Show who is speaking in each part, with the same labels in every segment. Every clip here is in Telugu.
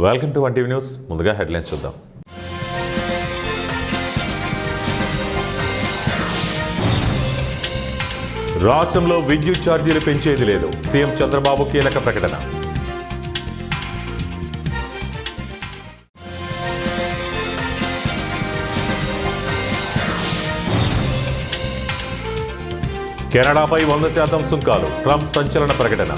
Speaker 1: Welcome to 1 TV news. ముందుగా హెడ్లైన్స్ చూద్దాం. రాష్ట్రంలో విద్యుత్ ఛార్జీలు పెంచేది లేదు, సీఎం చంద్రబాబు కీలక ప్రకటన. కెనడాపై 100% సుంకాలు, ట్రంప్ సంచలన ప్రకటన.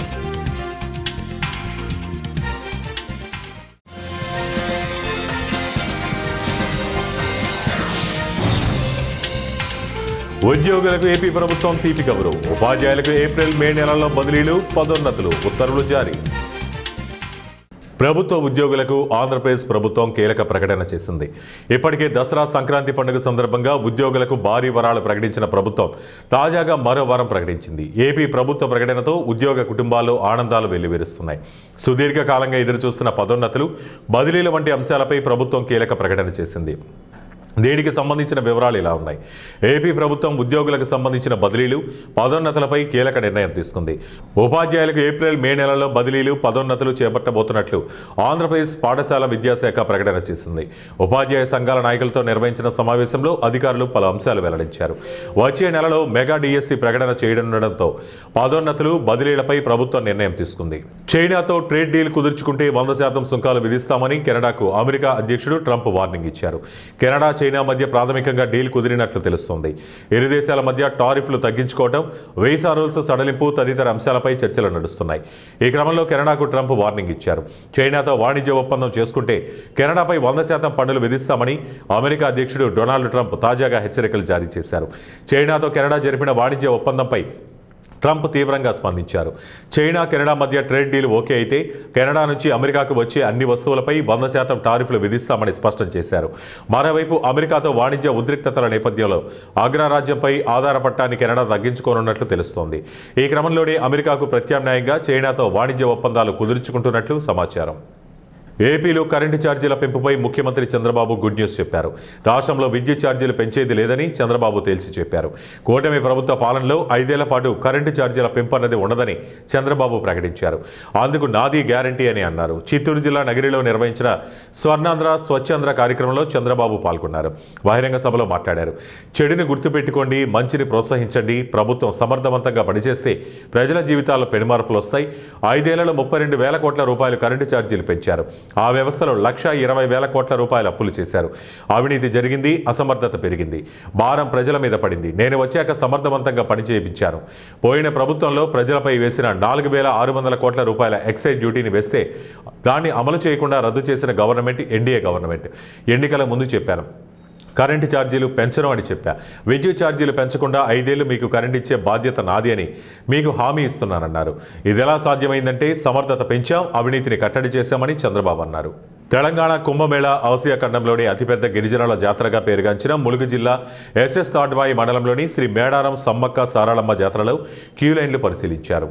Speaker 1: ఉద్యోగులకు ఏపీ ప్రభుత్వం తీపి కబురు, ఉపాధ్యాయులకు ఏప్రిల్ మే నెలల్లో బదిలీలు, పదోన్నతులు, ఉత్తర్వులు జారీ. ప్రభుత్వ ఉద్యోగులకు ఆంధ్రప్రదేశ్ ప్రభుత్వం కీలక ప్రకటన చేసింది. ఇప్పటికే దసరా సంక్రాంతి పండుగ సందర్భంగా ఉద్యోగులకు భారీ వరాలు ప్రకటించిన ప్రభుత్వం తాజాగా మరో వరం ప్రకటించింది. ఏపీ ప్రభుత్వ ప్రకటనతో ఉద్యోగ కుటుంబాల్లో ఆనందాలు వెల్లివిరుస్తున్నాయి. సుదీర్ఘకాలంగా ఎదురుచూస్తున్న పదోన్నతులు, బదిలీల వంటి అంశాలపై ప్రభుత్వం కీలక ప్రకటన చేసింది. దీనికి సంబంధించిన వివరాలు ఇలా ఉన్నాయి. ఏపీ ప్రభుత్వం ఉద్యోగులకు సంబంధించిన బదిలీలు, పదోన్నతులపై కీలక నిర్ణయం తీసుకుంది. ఉపాధ్యాయులకు ఏప్రిల్ మే నెలలో బదిలీలు, పదోన్నతులు చేపట్టబోతున్నట్లు ఆంధ్రప్రదేశ్ పాఠశాల విద్యాశాఖ ప్రకటన చేసింది. ఉపాధ్యాయ సంఘాల నాయకులతో నిర్వహించిన సమావేశంలో అధికారులు పలు అంశాలు వెల్లడించారు. వచ్చే నెలలో మెగా డిఎస్సి ప్రకటన చేయనుండటంతో పదోన్నతులు, బదిలీలపై ప్రభుత్వం నిర్ణయం తీసుకుంది. చైనాతో ట్రేడ్ డీల్ కుదుర్చుకుంటే 100% సుంకాలు విధిస్తామని కెనడాకు అమెరికా అధ్యక్షుడు ట్రంప్ వార్నింగ్ ఇచ్చారు. కెనడా, చైనా మధ్య ప్రాథమికంగా డీల్ కుదిరినట్లు తెలుస్తోంది. ఇరు దేశాల మధ్య టారిఫ్లు తగ్గించుకోవడం, వీసా రూల్స్ సడలింపు తదితర అంశాలపై చర్చలు నడుస్తున్నాయి. ఈ క్రమంలో కెనడాకు ట్రంప్ వార్నింగ్ ఇచ్చారు. చైనాతో వాణిజ్య ఒప్పందం చేసుకుంటే కెనడాపై 100% పన్నులు విధిస్తామని అమెరికా అధ్యక్షుడు డొనాల్డ్ ట్రంప్ తాజాగా హెచ్చరికలు జారీ చేశారు. చైనాతో కెనడా జరిపిన వాణిజ్య ఒప్పందంపై ట్రంప్ తీవ్రంగా స్పందించారు. చైనా, కెనడా మధ్య ట్రేడ్ డీల్ ఓకే అయితే కెనడా నుంచి అమెరికాకు వచ్చే అన్ని వస్తువులపై 100% టారిఫ్లు విధిస్తామని స్పష్టం చేశారు. మరోవైపు అమెరికాతో వాణిజ్య ఉద్రిక్తతల నేపథ్యంలో అగ్రరాజ్యంపై ఆధారపడటాన్ని కెనడా తగ్గించుకోనున్నట్లు తెలుస్తోంది. ఈ క్రమంలోనే అమెరికాకు ప్రత్యామ్నాయంగా చైనాతో వాణిజ్య ఒప్పందాలు కుదుర్చుకుంటున్నట్లు సమాచారం. ఏపీలో కరెంటు ఛార్జీల పెంపుపై ముఖ్యమంత్రి చంద్రబాబు గుడ్ న్యూస్ చెప్పారు. రాష్ట్రంలో విద్యుత్ ఛార్జీలు పెంచేది లేదని చంద్రబాబు తేల్చి చెప్పారు. కూటమి ప్రభుత్వ పాలనలో 5 ఏళ్ల పాటు కరెంటు ఛార్జీల పెంపు అన్నది ఉండదని చంద్రబాబు ప్రకటించారు. అందుకు నాది గ్యారంటీ అని అన్నారు. చిత్తూరు జిల్లా నగిరిలో నిర్వహించిన స్వర్ణాంధ్ర స్వచ్ఛాంధ్ర కార్యక్రమంలో చంద్రబాబు పాల్గొన్నారు. బహిరంగ సభలో మాట్లాడారు. చెడుని గుర్తుపెట్టుకోండి, మంచిని ప్రోత్సహించండి. ప్రభుత్వం సమర్థవంతంగా పనిచేస్తే ప్రజల జీవితాల్లో పెనుమార్పులు వస్తాయి. 5 ఏళ్లలో 32,000 కోట్ల రూపాయలు కరెంటు ఛార్జీలు పెంచారు. ఆ వ్యవస్థలో 1,20,000 కోట్ల రూపాయలు అప్పులు చేశారు. అవినీతి జరిగింది, అసమర్థత పెరిగింది, భారం ప్రజల మీద పడింది. నేను వచ్చాక సమర్థవంతంగా పనిచేయించాను. పోయిన ప్రభుత్వంలో ప్రజలపై వేసిన 4,600 కోట్ల రూపాయల ఎక్సైజ్ డ్యూటీని వేస్తే దాన్ని అమలు చేయకుండా రద్దు చేసిన గవర్నమెంట్ ఎన్డీఏ గవర్నమెంట్. ఎన్నికల ముందు చెప్పాను, కరెంటు ఛార్జీలు పెంచను అని చెప్పా. విద్యుత్ ఛార్జీలు పెంచకుండా 5 ఏళ్లు మీకు కరెంటు ఇచ్చే బాధ్యత నాది అని మీకు హామీ ఇస్తున్నానన్నారు. ఇది ఎలా సాధ్యమైందంటే సమర్థత పెంచాం, అవినీతిని కట్టడి చేశామని చంద్రబాబు అన్నారు. తెలంగాణ కుంభమేళా ఆసియా ఖండంలోని అతిపెద్ద గిరిజనుల జాతరగా పేరుగాంచిన ములుగు జిల్లా ఎస్ఎస్ తాడ్వాయి మండలంలోని శ్రీ మేడారం సమ్మక్క సారాళమ్మ జాతరలో క్యూ లైన్లు పరిశీలించారు.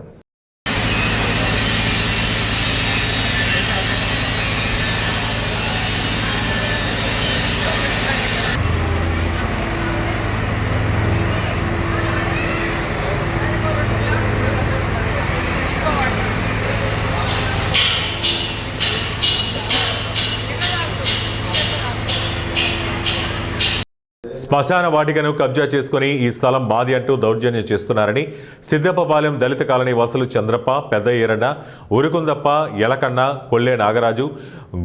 Speaker 1: శ్మశాన వాటికను కబ్జా చేసుకుని ఈ స్థలం మాది అంటూ దౌర్జన్యం చేస్తున్నారని సిద్దప్పపాలెం దళిత కాలనీ వాసులు చంద్రప్ప, పెద్ద ఈరన్న, ఉరుకుందప్ప, యలకన్న, కొల్లే నాగరాజు,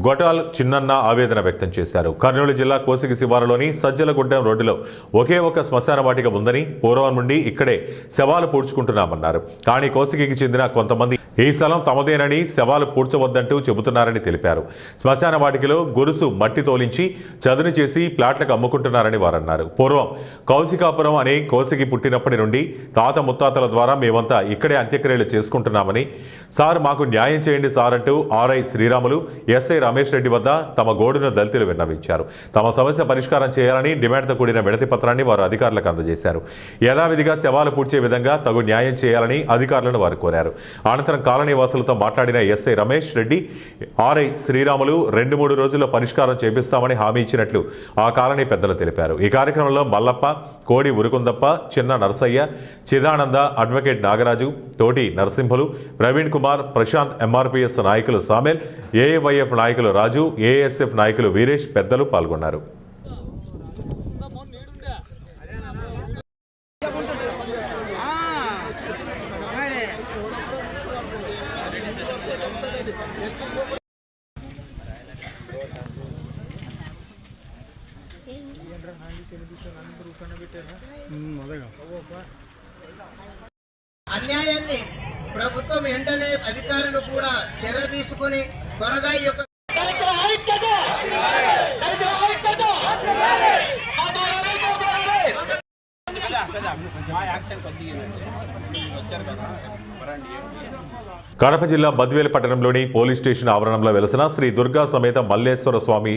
Speaker 1: గొటాల్ చిన్నన్న ఆవేదన వ్యక్తం చేశారు. కర్నూలు జిల్లా కోసిగి శివారులోని సజ్జలగుడ్డెం రోడ్డులో ఒకే ఒక శ్మశాన వాటిక ఉందని, పూర్వం నుండి ఇక్కడే శవాలు పూడ్చుకుంటున్నామన్నారు. కానీ కోసిగికి చెందిన కొంతమంది ఈ స్థలం తమదేనని, శవాలు పూడ్చవద్దంటూ చెబుతున్నారని తెలిపారు. శ్మశాన వాటికలో గొలుసు మట్టి తోలించి చదును చేసి ప్లాట్లకు అమ్ముకుంటున్నారని వారన్నారు. పూర్వం కౌశికాపురం అనే కోసిగి పుట్టినప్పటి నుండి తాత ముత్తాతల ద్వారా మేమంతా ఇక్కడే అంత్యక్రియలు చేసుకుంటున్నామని, సార్ మాకు న్యాయం చేయండి సార్ అంటూ ఆర్ఐ శ్రీరాములు, ఎస్ఐ రమేష్ రెడ్డి వద్ద తమ గోడును దళితులు విన్నవించారు. తమ సమస్య పరిష్కారం చేయాలని డిమాండ్తో కూడిన వినతి పత్రాన్ని వారు అధికారులకు అందజేశారు. యథావిధిగా శవాలు పూడ్చే విధంగా తగు న్యాయం చేయాలని అధికారులను వారు కోరారు. అనంతరం కాలనీ వాసులతో మాట్లాడిన ఎస్ఐ రమేష్ రెడ్డి, ఆర్ఐ శ్రీరాములు 2-3 రోజుల్లో పరిష్కారం చేపిస్తామని హామీ ఇచ్చినట్లు ఆ కాలనీ పెద్దలు తెలిపారు. ఈ కార్యక్రమంలో మల్లప్ప, కోడి ఉరుకుందప్ప, చిన్న నరసయ్య, చిదానంద, అడ్వకేట్ నాగరాజు, తోటి నరసింహులు, ప్రవీణ్ కుమార్, ప్రశాంత్, ఎంఆర్పీఎస్ నాయకులు సామెల్, ఏఐవైఎఫ్ నాయకులు నాయకులు రాజు, ఏఎస్ఎఫ్ నాయకులు వీరేష్ పెద్దలు పాల్గొన్నారు.
Speaker 2: అన్యాయాన్ని ప్రభుత్వం వెంటనే అధికారులు కూడా చర్య తీసుకుని త్వరగా ఈ యొక్క
Speaker 1: కడప జిల్లా బద్వేలు పట్టణంలోని పోలీస్ స్టేషన్ ఆవరణంలో వెలసిన శ్రీ దుర్గా సమేత మల్లేశ్వర స్వామి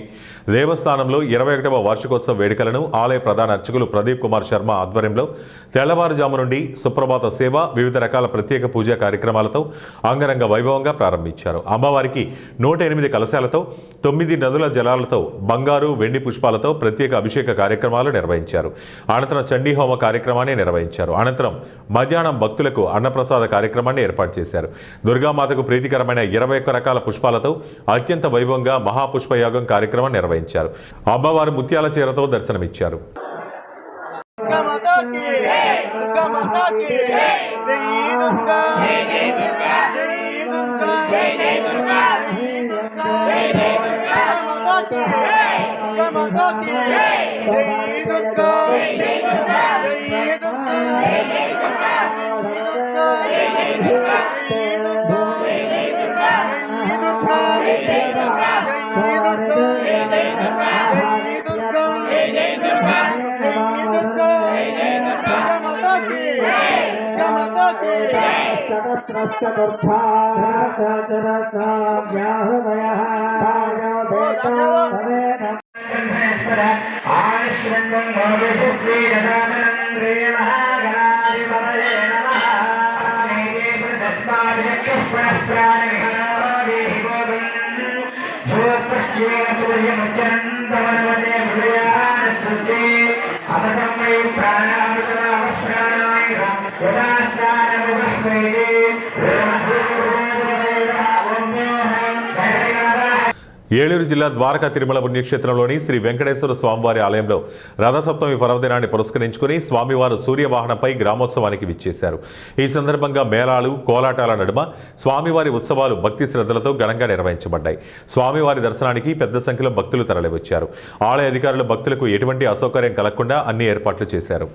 Speaker 1: దేవస్థానంలో 21వ వార్షికోత్సవ వేడుకలను ఆలయ ప్రధాన అర్చకులు ప్రదీప్ కుమార్ శర్మ ఆధ్వర్యంలో తెల్లవారుజాము నుండి సుప్రభాత సేవ, వివిధ రకాల ప్రత్యేక పూజా కార్యక్రమాలతో అంగరంగ వైభవంగా ప్రారంభించారు. అమ్మవారికి 108 కలశాలతో 9 నదుల జలాలతో బంగారు, వెండి పుష్పాలతో ప్రత్యేక అభిషేక కార్యక్రమాలు నిర్వహించారు. అనంతరం చండీ హోమ కార్యక్రమాన్ని నిర్వహించారు. అనంతరం మధ్యాహ్నం భక్తులకు అన్నప్రసాద కార్యక్రమాన్ని ఏర్పాటు చేశారు. దుర్గామాతకు ప్రీతికరమైన 21 రకాల పుష్పాలతో అత్యంత వైభవంగా మహాపుష్పయాగం కార్యక్రమం నిర్వహించారు. అమ్మవారు ముత్యాల చీరతో దర్శనమిచ్చారు. ఏలూరు జిల్లా ద్వారకా తిరుమల పుణ్యక్షేత్రంలోని శ్రీ వెంకటేశ్వర స్వామివారి ఆలయంలో రథసప్తమి పర్వదినాన్ని పురస్కరించుకుని స్వామివారు సూర్యవాహనంపై గ్రామోత్సవానికి విచ్చేశారు. ఈ సందర్భంగా మేళాలు, కోలాటాల నడుమ స్వామివారి ఉత్సవాలు భక్తి శ్రద్ధలతో ఘనంగా నిర్వహించబడ్డాయి. స్వామివారి దర్శనానికి పెద్ద సంఖ్యలో భక్తులు తరలివచ్చారు. ఆలయ అధికారులు భక్తులకు ఎటువంటి అసౌకర్యం కలగకుండా అన్ని ఏర్పాట్లు చేశారు.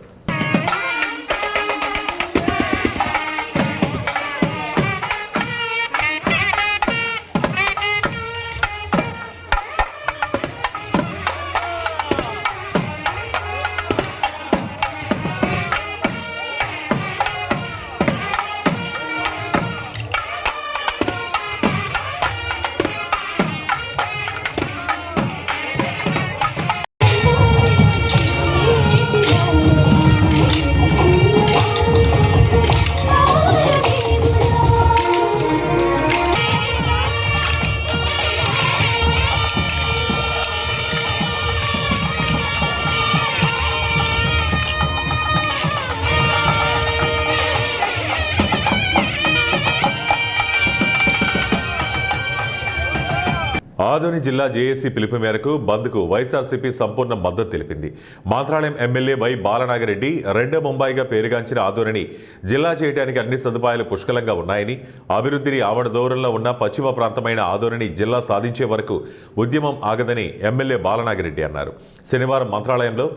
Speaker 1: ఆదోని జిల్లా జేఏసీ పిలుపు మేరకు బంద్కు వైఎస్ఆర్సీపీ సంపూర్ణ మద్దతు తెలిపింది. మంత్రాలయం ఎమ్మెల్యే వై బాలనాగిరెడ్డి రెండో ముంబైగా పేరుగాంచిన ఆదోనిని జిల్లా చేయడానికి అన్ని సదుపాయాలు పుష్కలంగా ఉన్నాయని, అభివృద్ధిని ఆవడ దూరంలో ఉన్న పశ్చిమ ప్రాంతమైన ఆదోనిని జిల్లా సాధించే వరకు ఉద్యమం ఆగదని ఎమ్మెల్యే బాలనాగిరెడ్డి అన్నారు. శనివారం మంత్రాలయంలో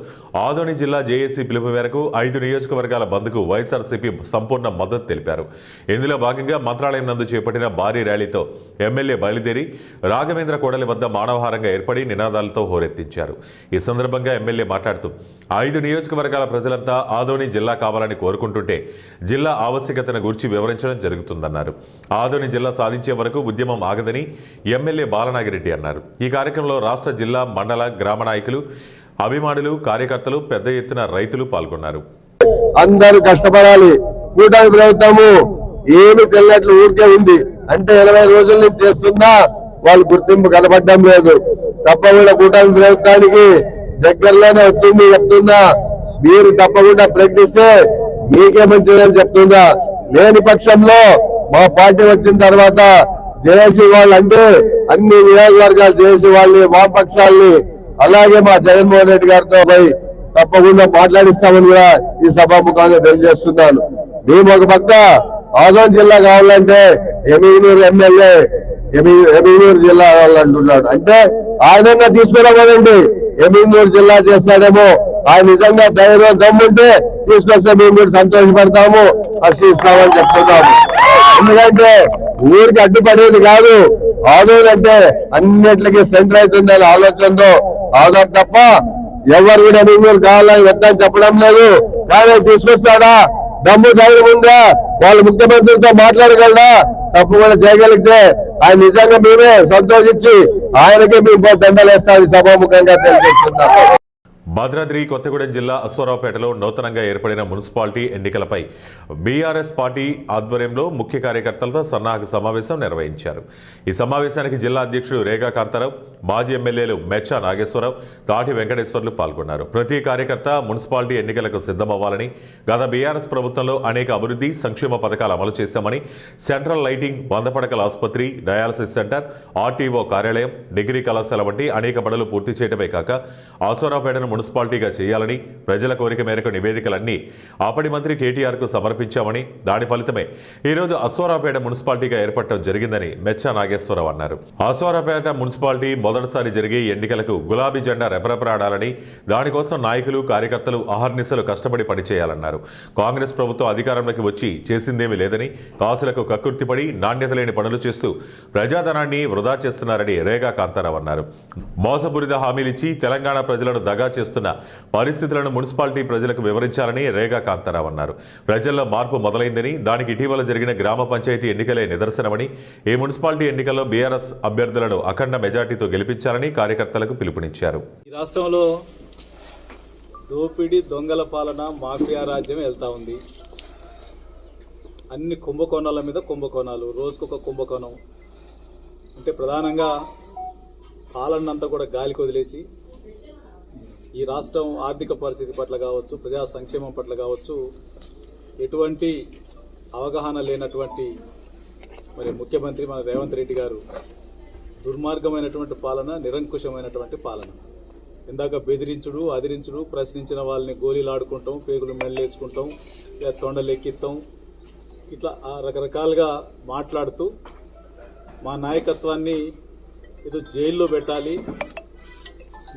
Speaker 1: ఆదోని జిల్లా జేఏసీ పిలుపు మేరకు 5 నియోజకవర్గాల బంద్కు వైఎస్ఆర్సీపీ సంపూర్ణ మద్దతు తెలిపారు. ఇందులో భాగంగా మంత్రాలయం నందు చేపట్టిన భారీ ర్యాలీతో ఎమ్మెల్యే బయలుదేరి రాఘవేంద్ర కోడలి వద్ద మానవహారంగా ఏర్పడి నినాదాలతో హోరెత్తించారు. ఈ సందర్భంగా ఎమ్మెల్యే మాట్లాడుతూ 5 నియోజకవర్గాల ప్రజలంతా ఆదోని జిల్లా కావాలని కోరుకుంటుంటే జిల్లా ఆవశ్యకతను గురించి వివరించడం జరుగుతుందన్నారు. ఆదోని జిల్లా సాధించే వరకు ఉద్యమం ఆగదని ఎమ్మెల్యే బాలనాగిరెడ్డి అన్నారు. ఈ కార్యక్రమంలో రాష్ట్ర, జిల్లా, మండల, గ్రామ నాయకులు, అభిమానులు, కార్యకర్తలు, పెద్ద ఎత్తున రైతులు పాల్గొన్నారు.
Speaker 3: అందరూ కష్టపడాలి. కూటమి ప్రభుత్వము ఏమి తెలియట్లు ఊరికే ఉంది అంటే 80 రోజుల నుంచి చేస్తున్నా వాళ్ళు గుర్తింపు కనబడడం లేదు. తప్పకుండా కూటమి ప్రభుత్వానికి దగ్గరలోనే వచ్చింది చెప్తున్నా. మీరు తప్పకుండా ప్రకటిస్తే మీకే మంచిదని చెప్తుందా. లేని పక్షంలో మా పార్టీ వచ్చిన తర్వాత జేఏసీ వాళ్ళు అంటే అన్ని నియోజకవర్గాలు చేసి వాళ్ళని వామపక్షాలని అలాగే మా జగన్మోహన్ రెడ్డి గారితో పోయి తప్పకుండా మాట్లాడిస్తామని కూడా ఈ సభాముఖంగా తెలియజేస్తున్నాను. మేము ఒక పక్క ఆదోన్ జిల్లా కావాలంటే ఎమ్మిగనూరు ఎమ్మెల్యే ఎమ్మిగనూరు జిల్లా కావాలంటున్నాడు. అంటే ఆయనన్నా తీసుకురావాలండి, ఎమ్మిగనూరు జిల్లా చేస్తాడేమో. ఆయన నిజంగా ధైర్యం దమ్ముంటే తీసుకొస్తే మేము కూడా సంతోషపడతాము, హర్షిస్తామని చెప్తున్నాము. ఎందుకంటే ఊరికి అడ్డుపడేది కాదు, ఆదోన్ అంటే అన్నిటికీ సెంటర్ అవుతుందని ఆలోచనతో ఆదోన్ తప్ప ఎవరు కూడా ఎమ్మిగనూరు కావాలని వద్దని చెప్పడం లేదు. కానీ తీసుకొస్తాడా, దమ్ము ధైర్యం ఉందా, వాళ్ళు ముఖ్యమంత్రితో మాట్లాడగలరా, తప్పకుండా చేయగలిగితే ఆయన నిజంగా మేమే సంతోషించి ఆయనకే మేము దండలేస్తామని సభాముఖంగా తెలియజేస్తున్నాం.
Speaker 1: భద్రాద్రి కొత్తగూడెం జిల్లా అశ్వారావుపేటలో నూతనంగా ఏర్పడిన మున్సిపాలిటీ ఎన్నికలపై బీఆర్ఎస్ పార్టీ ఆధ్వర్యంలో ముఖ్య కార్యకర్తలతో సన్నాహక సమావేశం నిర్వహించారు. ఈ సమావేశానికి జిల్లా అధ్యక్షుడు రేగా కాంతారావు, మాజీ ఎమ్మెల్యేలు మెచ్చా నాగేశ్వరరావు, తాటి వెంకటేశ్వర్లు పాల్గొన్నారు. ప్రతి కార్యకర్త మున్సిపాలిటీ ఎన్నికలకు సిద్ధమవ్వాలని, గత బీఆర్ఎస్ ప్రభుత్వంలో అనేక అభివృద్ధి సంక్షేమ పథకాలు అమలు చేశామని, సెంట్రల్ లైటింగ్, 100 పడకల ఆసుపత్రి, డయాలసిస్ సెంటర్, ఆర్టీఓ కార్యాలయం, డిగ్రీ కళాశాల వంటి అనేక పనులు పూర్తి చేయడమే కాక అశ్వారావుపేటను మున్సిపాలిటీగా చేయాలని, ప్రజల కోరిక మేరకు నివేదికలన్నీ అప్పటి మంత్రి కేటీఆర్కు సమర్పించామని, దాని ఫలితమే ఈరోజు అశ్వారావుపేట మున్సిపాలిటీగా ఏర్పడటం జరిగిందని మెచ్చా నాగేశ్వరరావు అన్నారు. అశ్వారావుపేట మున్సిపాలిటీ మొదటిసారి జరిగే ఎన్నికలకు గులాబీ జెండా రెపరెపలాడాలని, దానికోసం నాయకులు, కార్యకర్తలు అహర్నిశలు కష్టపడి పనిచేయాలన్నారు. కాంగ్రెస్ ప్రభుత్వం అధికారంలోకి వచ్చి చేసిందేమీ లేదని, కాసులకు కక్కుర్తిపడి నాణ్యత లేని పనులు చేస్తూ ప్రజాధనాన్ని వృధా చేస్తున్నారని రేగా కాంతారావు అన్నారు. మోసపూరిత హామీలిచ్చి తెలంగాణ ప్రజలను దగా చేస్తున్న పరిస్థితులను మున్సిపాలిటీ ప్రజలకు వివరించాలని రేగా కాంతారావు అన్నారు. ప్రజల్లో మార్పు మొదలైందని, దానికి ఇటీవల జరిగిన గ్రామ పంచాయతీ ఎన్నికలే నిదర్శనమని, ఈ మున్సిపాలిటీ ఎన్నికల్లో బీఆర్ఎస్ అభ్యర్థులను అఖండ మెజార్టీతో గెలిపించాలని కార్యకర్తలకు పిలుపునిచ్చారు.
Speaker 4: ఈ రాష్ట్రంలో దోపిడీ, దొంగల పాలన, మాఫియా రాజ్యం వెళ్తా ఉంది. అన్ని కుంభకోణాల మీద కుంభకోణాలు, రోజుకొక కుంభకోణం. అంటే ప్రధానంగా పాలనంతా కూడా గాలికి వదిలేసి ఈ రాష్ట్రం ఆర్థిక పరిస్థితి పట్ల కావచ్చు, ప్రజా సంక్షేమం పట్ల కావచ్చు, ఎటువంటి అవగాహన లేనటువంటి మరి ముఖ్యమంత్రి మన రేవంత్ రెడ్డి గారు దుర్మార్గమైనటువంటి పాలన, నిరంకుశమైనటువంటి పాలన. ఇందాక బెదిరించుడు, అదిరించుడు, ప్రశ్నించిన వాళ్ళని గోళీలాడుకుంటాం, పేగులు మెళ్ళేసుకుంటాం, తొండలు ఎక్కిస్తాం, ఇట్లా రకరకాలుగా మాట్లాడుతూ మా నాయకత్వాన్ని ఏదో జైల్లో పెట్టాలి,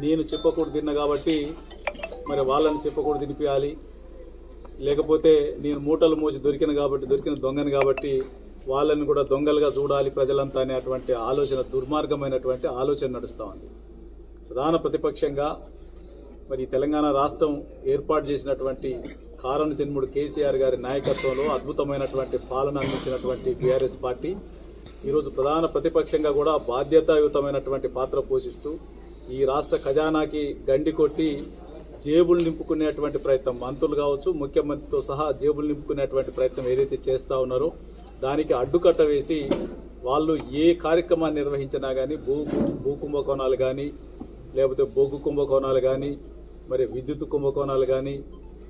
Speaker 4: నేను చెప్పకూడదు తిన్నా కాబట్టి మరి వాళ్ళని చెప్పకూడదు తినిపించాలి, లేకపోతే నేను మూటలు మోసి దొరికిన దొంగని కాబట్టి వాళ్ళని కూడా దొంగలుగా చూడాలి ప్రజలంతా అనేటువంటి ఆలోచన, దుర్మార్గమైనటువంటి ఆలోచన నడుస్తూ ఉంది. ప్రధాన ప్రతిపక్షంగా మరి తెలంగాణ రాష్ట్రం ఏర్పాటు చేసినటువంటి కారణ జన్ముడు కేసీఆర్ గారి నాయకత్వంలో అద్భుతమైనటువంటి పాలన అందించినటువంటి బీఆర్ఎస్ పార్టీ ఈరోజు ప్రధాన ప్రతిపక్షంగా కూడా బాధ్యతాయుతమైనటువంటి పాత్ర పోషిస్తూ ఈ రాష్ట్ర ఖజానాకి గండి కొట్టి జేబులు నింపుకునేటువంటి ప్రయత్నం, మంత్రులు కావచ్చు, ముఖ్యమంత్రితో సహా జేబులు నింపుకునేటువంటి ప్రయత్నం ఏదైతే చేస్తూ ఉన్నారో దానికి అడ్డుకట్ట వేసి వాళ్ళు ఏ కార్యక్రమాన్ని నిర్వహించినా కానీ భూ కుంభకోణాలు కానీ, లేకపోతే బొగ్గు కుంభకోణాలు కానీ, మరి విద్యుత్ కుంభకోణాలు కానీ,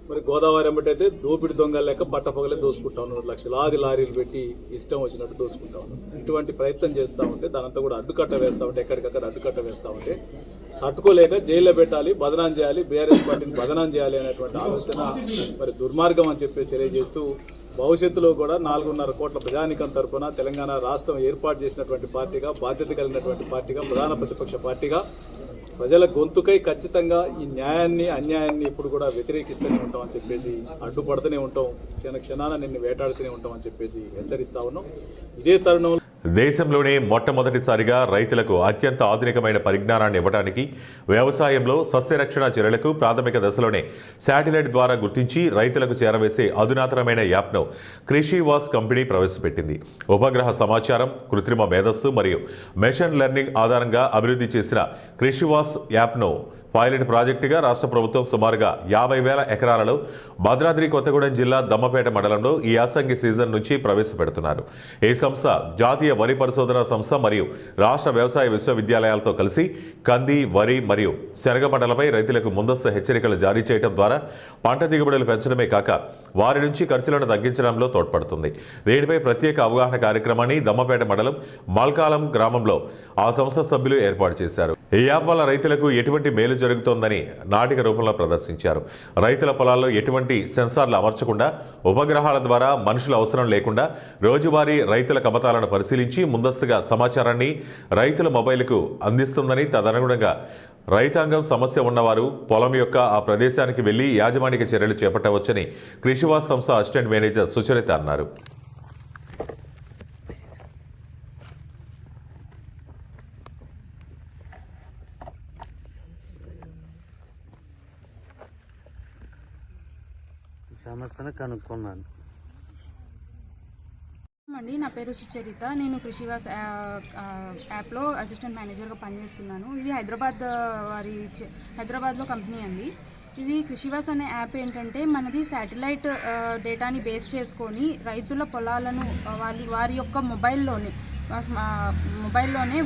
Speaker 4: మరి గోదావరి ఎంబటైతే దోపిడి దొంగలు లెక్క పట్టపగలే దోసుకుంటా ఉన్నారు, లక్షలాది లారీలు పెట్టి ఇష్టం వచ్చినట్టు దోసుకుంటా ఉన్నారు. ఇటువంటి ప్రయత్నం చేస్తూ ఉంటే దానంతా కూడా అడ్డుకట్ట వేస్తూ ఉంటే, ఎక్కడికక్కడ అడ్డుకట్ట వేస్తూ ఉంటే తట్టుకోలేక జైల్లో పెట్టాలి, బదనాం చేయాలి, బీఆర్ఎస్ పార్టీని బదనాం చేయాలి అనేటువంటి ఆలోచన మరి దుర్మార్గం అని చెప్పి తెలియజేస్తూ భవిష్యత్తులో కూడా 4.5 కోట్ల ప్రజానికం తరఫున తెలంగాణ రాష్ట్రం ఏర్పాటు చేసినటువంటి పార్టీగా, బాధ్యత కలిగినటువంటి పార్టీగా, ప్రధాన ప్రతిపక్ష పార్టీగా ప్రజల గొంతుకై ఖచ్చితంగా ఈ న్యాయాన్ని, అన్యాయాన్ని ఇప్పుడు కూడా వ్యతిరేకిస్తూనే ఉంటామని చెప్పేసి, అడ్డుపడుతూనే ఉంటాం, క్షణాన నిన్ను వేటాడుతూనే ఉంటామని చెప్పేసి హెచ్చరిస్తా ఉన్నాం. ఇదే తరుణంలో
Speaker 1: దేశంలోనే మొట్టమొదటిసారిగా రైతులకు అత్యంత ఆధునికమైన పరిజ్ఞానాన్ని ఇవ్వడానికి వ్యవసాయంలో సస్యరక్షణ చర్యలకు ప్రాథమిక దశలోనే శాటిలైట్ ద్వారా గుర్తించి రైతులకు చేరవేసే అధునాతనమైన యాప్ను కృషి వాస్ కంపెనీ ప్రవేశపెట్టింది. ఉపగ్రహ సమాచారం, కృత్రిమ మేధస్సు మరియు మెషిన్ లెర్నింగ్ ఆధారంగా అభివృద్ధి చేసిన కృషి వాస్ యాప్ను పైలట్ ప్రాజెక్టుగా రాష్ట్ర ప్రభుత్వం సుమారుగా 50,000 ఎకరాలలో భద్రాద్రి కొత్తగూడెం జిల్లా దమ్మపేట మండలంలో ఈ యాసంగి సీజన్ నుంచి ప్రవేశపెడుతున్నారు. ఈ సంస్థ జాతీయ వరి పరిశోధనా సంస్థ మరియు రాష్ట్ర వ్యవసాయ విశ్వవిద్యాలయాలతో కలిసి కంది, వరి మరియు శనగ పంటలపై రైతులకు ముందస్తు హెచ్చరికలు జారీ చేయడం ద్వారా పంట దిగుబడులు పెంచడమే కాక వారి నుంచి ఖర్చులను తగ్గించడంలో తోడ్పడుతుంది. దీనిపై ప్రత్యేక అవగాహన కార్యక్రమాన్ని దమ్మపేట మండలం మల్కాలం గ్రామంలో ఆ సంస్థ సభ్యులు ఏర్పాటు చేశారు. ఈ యాప్ వల్ల రైతులకు ఎటువంటి మేలు జరుగుతోందని నాటిక రూపంలో ప్రదర్శించారు. రైతుల పొలాల్లో ఎటువంటి సెన్సార్లు అమర్చకుండా ఉపగ్రహాల ద్వారా మనుషుల అవసరం లేకుండా రోజువారీ రైతుల కమతాలను పరిశీలించి ముందస్తుగా సమాచారాన్ని రైతుల మొబైల్కు అందిస్తుందని, తదనుగుణంగా రైతాంగం సమస్య ఉన్నవారు పొలం యొక్క ఆ ప్రదేశానికి వెళ్లి యాజమాన్య చర్యలు చేపట్టవచ్చని కృషివాస్ సంస్థ అసిస్టెంట్ మేనేజర్ సుచరిత అన్నారు.
Speaker 5: సమస్యను కనుక్కున్నాను.
Speaker 6: అండి, నా పేరు సుచరిత. నేను కృషివాస్ యాప్లో అసిస్టెంట్ మేనేజర్గా పనిచేస్తున్నాను. ఇది హైదరాబాద్లో కంపెనీ అండి. ఇది కృషివాస్ అనే యాప్ ఏంటంటే మనది శాటిలైట్ డేటాని బేస్ చేసుకొని రైతుల పొలాలను వారి యొక్క మొబైల్లోనే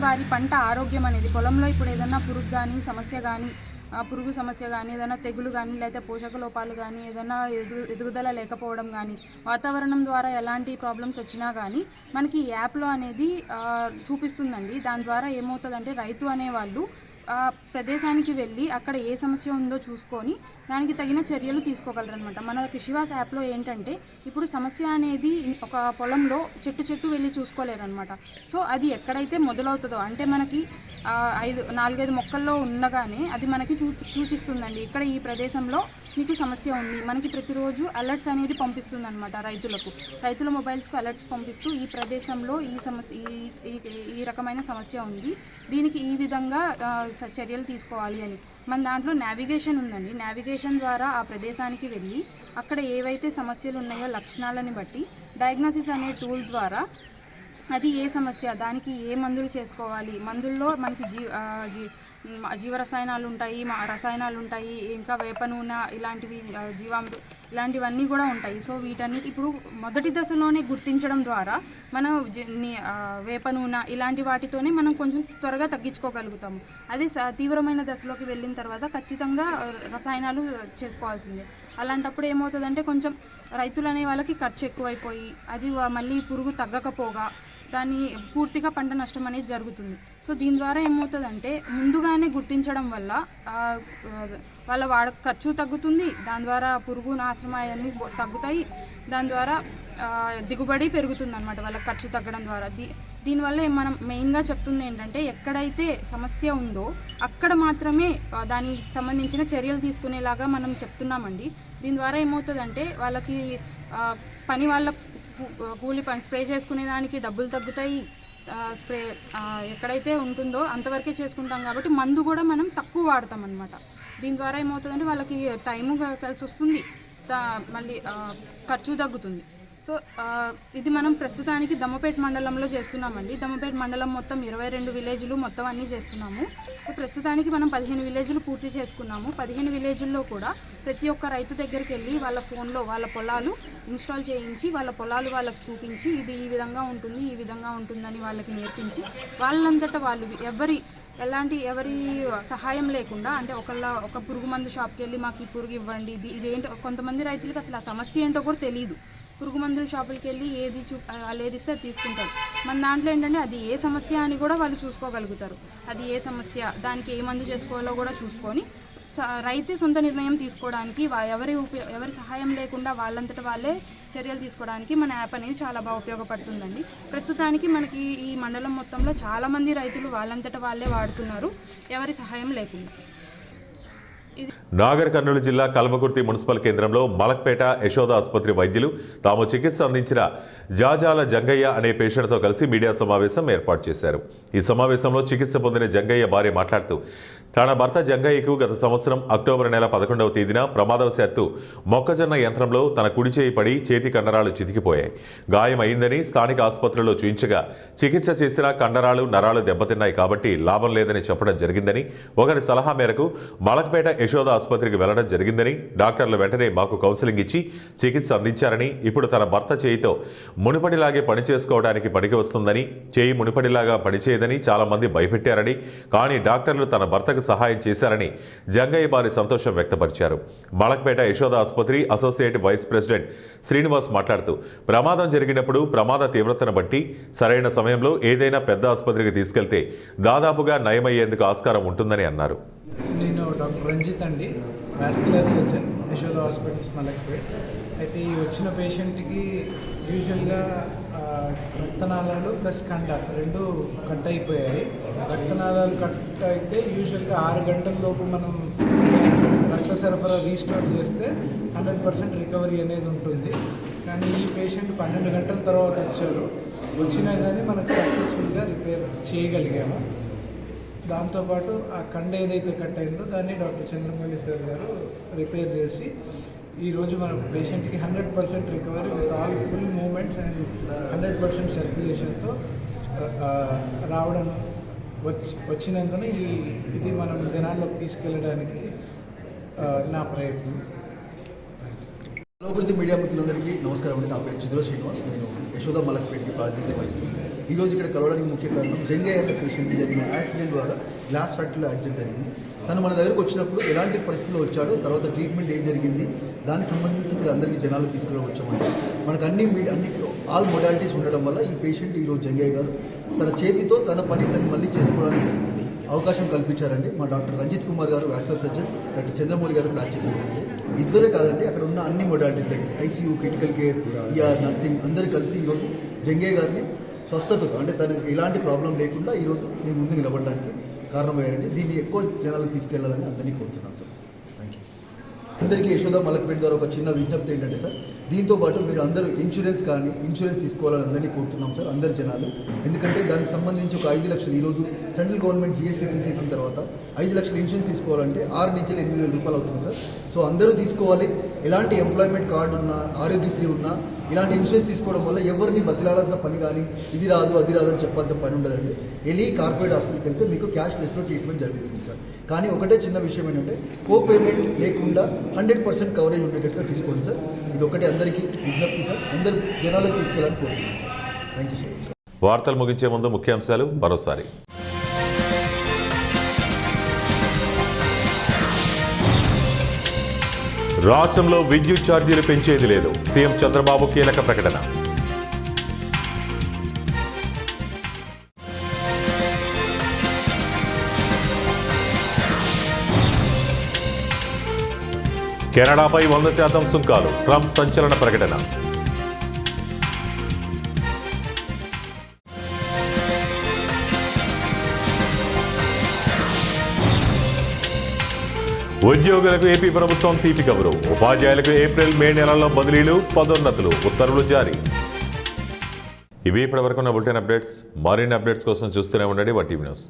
Speaker 6: వారి పంట ఆరోగ్యం అనేది, పొలంలో ఇప్పుడు ఏదైనా పురుగు సమస్య కానీ ఏదైనా తెగులు కానీ లేకపోతే పోషక లోపాలు కానీ ఏదైనా ఎదుగుదల లేకపోవడం కానీ వాతావరణం ద్వారా ఎలాంటి ప్రాబ్లమ్స్ వచ్చినా కానీ మనకి ఈ యాప్లో అనేది చూపిస్తుందండి. దాని ద్వారా ఏమవుతుందంటే రైతు అనేవాళ్ళు ఆ ప్రదేశానికి వెళ్ళి అక్కడ ఏ సమస్య ఉందో చూసుకొని దానికి తగిన చర్యలు తీసుకోగలరనమాట. మన కృషివాస్ యాప్లో ఏంటంటే ఇప్పుడు సమస్య అనేది ఒక పొలంలో చెట్టు వెళ్ళి చూసుకోలేరనమాట. సో అది ఎక్కడైతే మొదలవుతుందో అంటే మనకి 4-5 మొక్కల్లో ఉండగానే అది మనకి సూచిస్తుందండి. ఇక్కడ ఈ ప్రదేశంలో మీకు సమస్య ఉంది. మనకి ప్రతిరోజు అలర్ట్స్ అనేది పంపిస్తుంది అనమాట. రైతుల మొబైల్స్కు అలర్ట్స్ పంపిస్తూ ఈ ప్రదేశంలో ఈ రకమైన సమస్య ఉంది, దీనికి ఈ విధంగా చర్యలు తీసుకోవాలి అని. మన దాంట్లో నావిగేషన్ ఉందండి. నావిగేషన్ ద్వారా ఆ ప్రదేశానికి వెళ్ళి అక్కడ ఏవైతే సమస్యలు ఉన్నాయో లక్షణాలని బట్టి డయాగ్నోసిస్ అనే టూల్ ద్వారా అది ఏ సమస్య, దానికి ఏ మందులు చేసుకోవాలి, మందుల్లో మనకి జీవరసాయనాలు ఉంటాయి, రసాయనాలు ఉంటాయి, ఇంకా వేప నూనె ఇలాంటివి, ఇలాంటివన్నీ కూడా ఉంటాయి. సో వీటన్నిటి ఇప్పుడు మొదటి దశలోనే గుర్తించడం ద్వారా మనం వేప నూనె ఇలాంటి వాటితోనే మనం కొంచెం త్వరగా తగ్గించుకోగలుగుతాము. అదే తీవ్రమైన దశలోకి వెళ్ళిన తర్వాత ఖచ్చితంగా రసాయనాలు చేసుకోవాల్సిందే. అలాంటప్పుడు ఏమవుతుందంటే కొంచెం రైతులు అనే వాళ్ళకి ఖర్చు ఎక్కువైపోయి అది మళ్ళీ పురుగు తగ్గకపోగా దాన్ని పూర్తిగా పంట నష్టం అనేది జరుగుతుంది. సో దీని ద్వారా ఏమవుతుందంటే ముందుగానే గుర్తించడం వల్ల వాళ్ళ ఖర్చు తగ్గుతుంది, దాని ద్వారా పురుగు నాశనం అవన్నీ తగ్గుతాయి, దాని ద్వారా దిగుబడి పెరుగుతుంది అనమాట వాళ్ళ ఖర్చు తగ్గడం ద్వారా. దీనివల్ల మనం మెయిన్గా చెప్తుంది ఏంటంటే ఎక్కడైతే సమస్య ఉందో అక్కడ మాత్రమే దానికి సంబంధించిన చర్యలు తీసుకునేలాగా మనం చెప్తున్నామండి. దీని ద్వారా ఏమవుతుందంటే వాళ్ళకి వాళ్ళ కూలి పని స్ప్రే చేసుకునే దానికి డబ్బులు తగ్గుతాయి. స్ప్రే ఎక్కడైతే ఉంటుందో అంతవరకే చేసుకుంటాం కాబట్టి మందు కూడా మనం తక్కువ వాడతాం అన్నమాట. దీని ద్వారా ఏమవుతుందంటే వాళ్ళకి టైము కలిసి వస్తుంది, మళ్ళీ ఖర్చు తగ్గుతుంది. సో ఇది మనం ప్రస్తుతానికి దమ్మపేట మండలంలో చేస్తున్నామండి. దమ్మపేట మండలం మొత్తం 22 విలేజ్లు మొత్తం అన్నీ చేస్తున్నాము. ప్రస్తుతానికి మనం 15 విలేజ్లు పూర్తి చేసుకున్నాము. 15 విలేజ్ల్లో కూడా ప్రతి ఒక్క రైతు దగ్గరికి వెళ్ళి వాళ్ళ ఫోన్లో వాళ్ళ పొలాలు ఇన్స్టాల్ చేయించి వాళ్ళ పొలాలు వాళ్ళకి చూపించి ఇది ఈ విధంగా ఉంటుంది, ఈ విధంగా ఉంటుందని వాళ్ళకి నేర్పించి వాళ్ళంతటా వాళ్ళు ఎవరి సహాయం లేకుండా అంటే ఒక పురుగు మందు షాప్కి వెళ్ళి మాకు ఈ పురుగు ఇవ్వండి, ఇదేంటో కొంతమంది రైతులకు అసలు ఆ సమస్య ఏంటో కూడా తెలియదు. పురుగు మందుల షాపులకి వెళ్ళి వాళ్ళు ఏది ఇస్తే అది తీసుకుంటారు. మన దాంట్లో ఏంటంటే అది ఏ సమస్య అని కూడా వాళ్ళు చూసుకోగలుగుతారు. అది ఏ సమస్య, దానికి ఏ మందు చేసుకోవాలో కూడా చూసుకొని రైతే సొంత నిర్ణయం తీసుకోవడానికి ఎవరి సహాయం లేకుండా వాళ్ళంతట వాళ్ళే చర్యలు తీసుకోవడానికి మన యాప్ అనేది చాలా బాగా ఉపయోగపడుతుందండి. ప్రస్తుతానికి మనకి ఈ మండలం మొత్తంలో చాలామంది రైతులు వాళ్ళంతట వాళ్ళే వాడుతున్నారు ఎవరి సహాయం లేకుండా.
Speaker 1: నాగర్ కర్నూలు జిల్లా కల్వకుర్తి మున్సిపల్ కేంద్రంలో మలక్పేట యశోద ఆసుపత్రి వైద్యులు తాము చికిత్స అందించిన జాజాల జంగయ్య అనే పేషెంట్తో కలిసి మీడియా సమావేశం ఏర్పాటు చేశారు. ఈ సమావేశంలో చికిత్స పొందిన జంగయ్య భార్య మాట్లాడుతూ తన భర్త జంగయ్యకు గత సంవత్సరం అక్టోబర్ నెల 11వ తేదీన ప్రమాదవశాత్తు మొక్కజొన్న యంత్రంలో తన కుడి చేయి పడి చేతి కండరాలు చితికిపోయాయి. గాయం అయిందని స్థానిక ఆసుపత్రిలో చూయించగా చికిత్స చేసినా కండరాలు నరాలు దెబ్బతిన్నాయి కాబట్టి లాభం లేదని చెప్పడం జరిగిందని, ఒకరి సలహా మేరకు మలక్పేట యశోద ఆసుపత్రికి వెళ్లడం జరిగిందని, డాక్టర్లు వెంటనే మాకు కౌన్సిలింగ్ ఇచ్చి చికిత్స అందించారని, ఇప్పుడు తన భర్త చేయితో మునుపటిలాగే పని చేసుకోవడానికి పనికి వస్తుందని, చేయి మునుపటిలాగా పనిచేయదని చాలా మంది భయపెట్టారని, కానీ డాక్టర్లు తన భర్తకు సహాయం చేశారని జంగయ్య వారి సంతోషం వ్యక్తపరిచారు. మలక్పేట యశోద ఆసుపత్రి అసోసియేట్ వైస్ ప్రెసిడెంట్ శ్రీనివాస్ మాట్లాడుతూ, ప్రమాదం జరిగినప్పుడు ప్రమాద తీవ్రతను బట్టి సరైన సమయంలో ఏదైనా పెద్ద ఆసుపత్రికి తీసుకెళ్తే దాదాపుగా నయమయ్యేందుకు ఆస్కారం ఉంటుందని అన్నారు.
Speaker 7: నేను డాక్టర్ రంజిత్ అండి, vascular surgeon, Yashoda hospitals Malakpet. అయితే ఈ వచ్చిన పేషెంట్కి యూజువల్గా రక్తనాళాలు ప్లస్ కండ రెండు కట్ అయిపోయాయి. రక్తనాళాలు కట్ అయితే యూజువల్గా 6 గంటల లోపు మనం రక్త సరఫరా రీస్టోర్ చేస్తే 100% రికవరీ అనేది ఉంటుంది. కానీ ఈ పేషెంట్ 12 గంటల తర్వాత వచ్చారు. వచ్చినా కానీ మనకు సక్సెస్ఫుల్గా రిపేర్ చేయగలిగాము. దాంతోపాటు ఆ కండ ఏదైతే కట్ అయిందో దాన్ని డాక్టర్ చంద్రమౌళి సార్ గారు రిపేర్ చేసి ఈరోజు మన పేషెంట్కి 100% recovery with all full movements and 100% సర్క్యులేషన్తో రావడం వచ్చినందున ఇది మనం జనాల్లోకి తీసుకెళ్ళడానికి నా ప్రయత్నం.
Speaker 8: లోకృతి మీడియా మిత్రులందరికీ నమస్కారం అండి. నా పేరు చిద్ర శ్రీనివాస్. నేను యశోద మలక్పేట్కి ప్రాతినిధ్యం వహిస్తున్నాను. ఈరోజు ఇక్కడ కలవడానికి ముఖ్య కారణం జంగయ్య అనే పేషెంట్ జరిగిన యాక్సిడెంట్ ద్వారా గ్లాస్ ఫ్యాక్టరీలో యాక్సిడెంట్ జరిగింది. తను మన దగ్గరకు వచ్చినప్పుడు ఎలాంటి పరిస్థితుల్లో వచ్చాడో, తర్వాత ట్రీట్మెంట్ ఏం జరిగింది, దానికి సంబంధించి ఇక్కడ అందరికీ జనాలు తీసుకుని వచ్చామండి. మనకు అన్ని ఆల్ మొడాలిటీస్ ఉండడం వల్ల ఈ పేషెంట్ ఈరోజు జంగయ్య గారు తన చేతితో తన పని తను మళ్ళీ చేసుకోవడానికి అవకాశం కల్పించారండి. మా డాక్టర్ రంజిత్ కుమార్ గారు వాస్కులర్ సర్జన్, డాక్టర్ చంద్రమౌళి గారు ప్లాస్టిక్ సర్జన్. ఇద్దరే కాదండి, అక్కడ ఉన్న అన్ని modalities like ICU, critical care, ER, nursing అందరూ కలిసి ఈరోజు జంగయ్య గారిని స్వస్థతతో, అంటే తనకి ఎలాంటి ప్రాబ్లం లేకుండా ఈరోజు మేము ముందు నిలబడడానికి కారణమయ్యారండి. దీన్ని ఎక్కువ జనాలకు తీసుకెళ్లాలని అందరినీ కోరుతున్నాను సార్. Thank you. అందరికీ యశోద మలక్పేట్ ద్వారా ఒక చిన్న విజ్ఞప్తి ఏంటంటే సార్, దీంతో పాటు మీరు అందరూ ఇన్సూరెన్స్ తీసుకోవాలని అందరినీ కోరుతున్నాం సార్, అందరు జనాలు. ఎందుకంటే దానికి సంబంధించి ఒక 5 లక్షలు ఈరోజు సెంట్రల్ గవర్నమెంట్ జీఎస్టీ తీసేసిన తర్వాత 5 లక్షలు ఇన్సూరెన్స్ తీసుకోవాలంటే 6 నుంచి 8,000 రూపాయలు అవుతుంది సార్. సో అందరూ తీసుకోవాలి. ఎలాంటి ఎంప్లాయ్మెంట్ కార్డు ఉన్నా, ఆరోగ్యశ్రీ ఉన్నా, ఇలాంటి ఇన్సూరెన్స్ తీసుకోవడం వల్ల ఎవరిని బతిలాడాల్సిన పని కానీ ఇది రాదు అది రాదు అని చెప్పాల్సిన పని ఉండదండి. వెళ్ళి కార్పొరేట్ హాస్పిటల్కి వెళ్తే మీకు క్యాష్లెస్లో ట్రీట్మెంట్ జరుగుతుంది సార్. కానీ ఒకటే చిన్న విషయం ఏంటంటే కో పేమెంట్ లేకుండా 100% కవరేజ్ ఉండేటట్టుగా తీసుకోండి సార్. ఇది ఒకటి అందరికీ విజ్ఞప్తి సార్, అందరూ జనాలకు తీసుకెళ్ళాలని కోరుతున్నాను. Thank you so much.
Speaker 1: వార్తలు ముగించే ముందు ముఖ్యాంశాలు మరోసారి. రాష్ట్రంలో విద్యుత్ ఛార్జీలు పెంచేది లేదు, సీఎం చంద్రబాబు కీలక ప్రకటన. కెనడాపై 100% సుంకాలు, ట్రంప్ సంచలన ప్రకటన. ఉద్యోగులకు ఏపీ ప్రభుత్వం తీపి కబురు, ఉపాధ్యాయులకు ఏప్రిల్ మే నెలల్లో బదిలీలు, పదోన్నతులు, ఉత్తర్వులు జారీ. ఇవి ఇప్పటివరకు ఉన్న బులెటిన్ అప్డేట్స్. మరిన్ని అప్డేట్స్ కోసం చూస్తూనే ఉండండి వన్ టీవీ న్యూస్.